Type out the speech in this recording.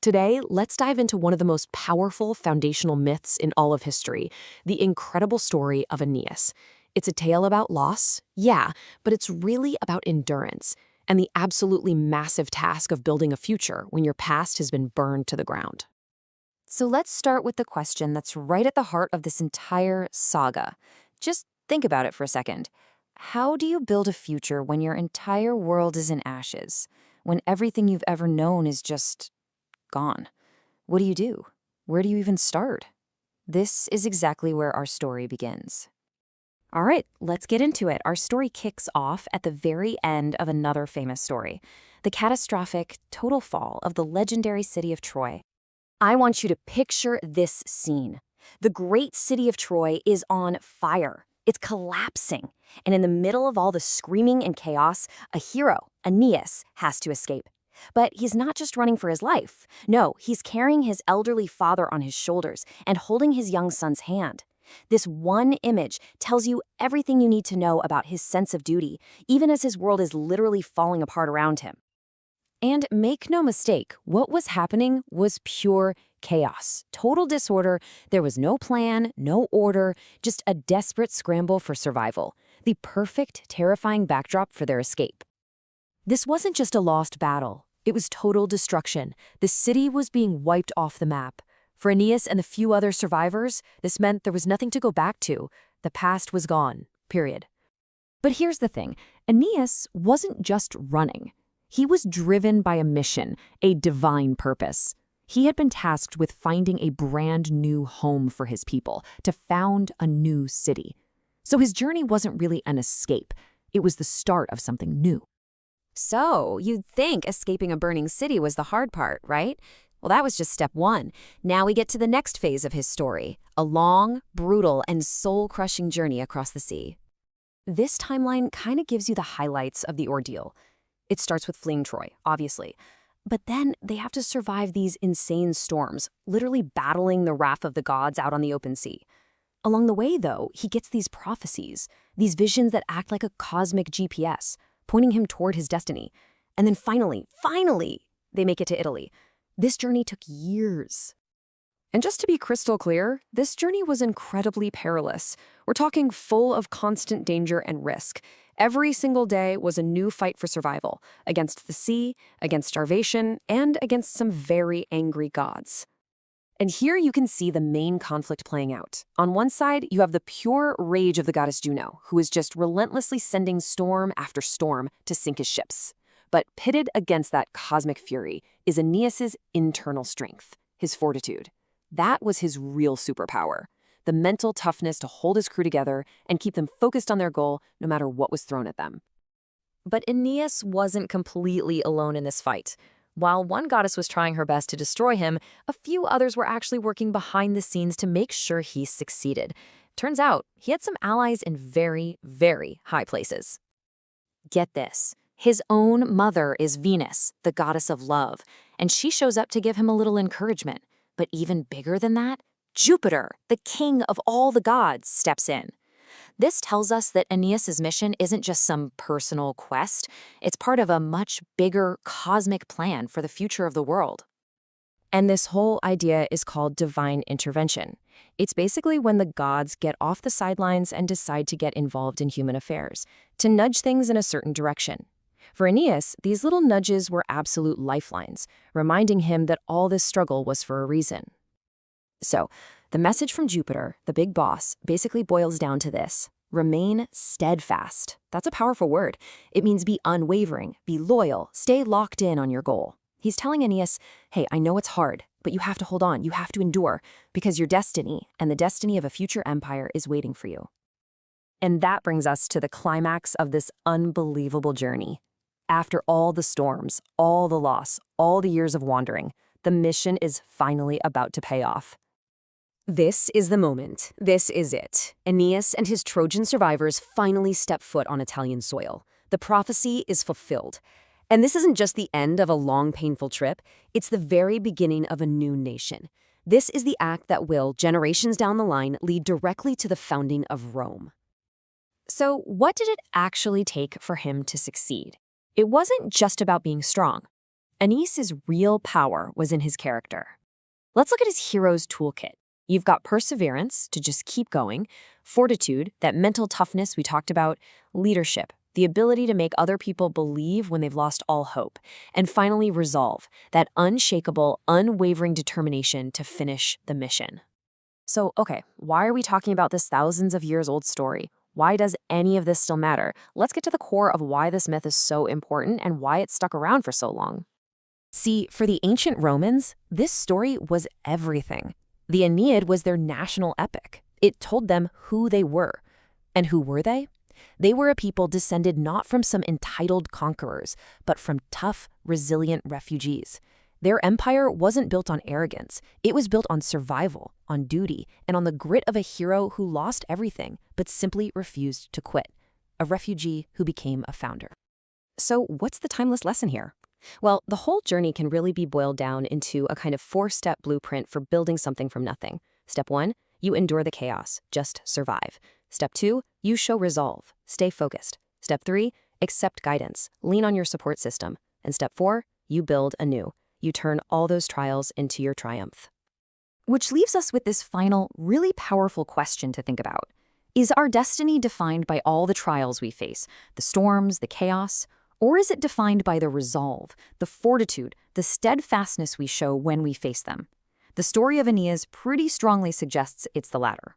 Today, let's dive into one of the most powerful foundational myths in all of history, the incredible story of Aeneas. It's a tale about loss, yeah, but it's really about endurance and the absolutely massive task of building a future when your past has been burned to the ground. So let's start with the question that's right at the heart of this entire saga. Just think about it for a second. How do you build a future when your entire world is in ashes? When everything you've ever known is just gone? What do you do? Where do you even start? This is exactly where our story begins. All right, let's get into it. Our story kicks off at the very end of another famous story, the catastrophic total fall of the legendary city of Troy. I want you to picture this scene. The great city of Troy is on fire. It's collapsing. And in the middle of all the screaming and chaos, a hero, Aeneas, has to escape. But he's not just running for his life. No, he's carrying his elderly father on his shoulders and holding his young son's hand. This one image tells you everything you need to know about his sense of duty, even as his world is literally falling apart around him. And make no mistake, what was happening was pure chaos, total disorder. There was no plan, no order, just a desperate scramble for survival, the perfect, terrifying backdrop for their escape. This wasn't just a lost battle. It was total destruction. The city was being wiped off the map. For Aeneas and the few other survivors, this meant there was nothing to go back to. The past was gone, period. But here's the thing. Aeneas wasn't just running. He was driven by a mission, a divine purpose. He had been tasked with finding a brand new home for his people, to found a new city. So his journey wasn't really an escape. It was the start of something new. So, you'd think escaping a burning city was the hard part, right? Well, that was just step one. Now we get to the next phase of his story, a long, brutal, and soul-crushing journey across the sea. This timeline kind of gives you the highlights of the ordeal. It starts with fleeing Troy, obviously. But then they have to survive these insane storms, literally battling the wrath of the gods out on the open sea. Along the way, though, he gets these prophecies, these visions that act like a cosmic GPS, pointing him toward his destiny. And then finally, they make it to Italy. This journey took years. And just to be crystal clear, this journey was incredibly perilous. We're talking full of constant danger and risk. Every single day was a new fight for survival, against the sea, against starvation, and against some very angry gods. And here you can see the main conflict playing out. On one side, you have the pure rage of the goddess Juno, who is just relentlessly sending storm after storm to sink his ships. But pitted against that cosmic fury is Aeneas's internal strength, his fortitude. That was his real superpower, the mental toughness to hold his crew together and keep them focused on their goal no matter what was thrown at them. But Aeneas wasn't completely alone in this fight. While one goddess was trying her best to destroy him, a few others were actually working behind the scenes to make sure he succeeded. Turns out, he had some allies in very, very high places. Get this. His own mother is Venus, the goddess of love, and she shows up to give him a little encouragement. But even bigger than that, Jupiter, the king of all the gods, steps in. This tells us that Aeneas's mission isn't just some personal quest. It's part of a much bigger cosmic plan for the future of the world. And this whole idea is called divine intervention. It's basically when the gods get off the sidelines and decide to get involved in human affairs, to nudge things in a certain direction. For Aeneas, these little nudges were absolute lifelines, reminding him that all this struggle was for a reason. So, the message from Jupiter, the big boss, basically boils down to this: remain steadfast. That's a powerful word. It means be unwavering, be loyal, stay locked in on your goal. He's telling Aeneas, hey, I know it's hard, but you have to hold on, you have to endure, because your destiny and the destiny of a future empire is waiting for you. And that brings us to the climax of this unbelievable journey. After all the storms, all the loss, all the years of wandering, the mission is finally about to pay off. This is the moment. This is it. Aeneas and his Trojan survivors finally step foot on Italian soil. The prophecy is fulfilled. And this isn't just the end of a long, painful trip. It's the very beginning of a new nation. This is the act that will, generations down the line, lead directly to the founding of Rome. So, what did it actually take for him to succeed? It wasn't just about being strong. Aeneas' real power was in his character. Let's look at his hero's toolkit. You've got perseverance to just keep going, fortitude, that mental toughness we talked about, leadership, the ability to make other people believe when they've lost all hope, and finally resolve, that unshakable, unwavering determination to finish the mission. So, okay, why are we talking about this thousands of years old story? Why does any of this still matter? Let's get to the core of why this myth is so important and why it's stuck around for so long. See, for the ancient Romans, this story was everything. The Aeneid was their national epic. It told them who they were. And who were they? They were a people descended not from some entitled conquerors, but from tough, resilient refugees. Their empire wasn't built on arrogance. It was built on survival, on duty, and on the grit of a hero who lost everything, but simply refused to quit. A refugee who became a founder. So, what's the timeless lesson here? Well, the whole journey can really be boiled down into a kind of 4-step blueprint for building something from nothing. Step 1, you endure the chaos, just survive. Step 2, you show resolve, stay focused. Step 3, accept guidance, lean on your support system. And step 4, you build anew. You turn all those trials into your triumph. Which leaves us with this final, really powerful question to think about. Is our destiny defined by all the trials we face, the storms, the chaos? Or is it defined by the resolve, the fortitude, the steadfastness we show when we face them? The story of Aeneas pretty strongly suggests it's the latter.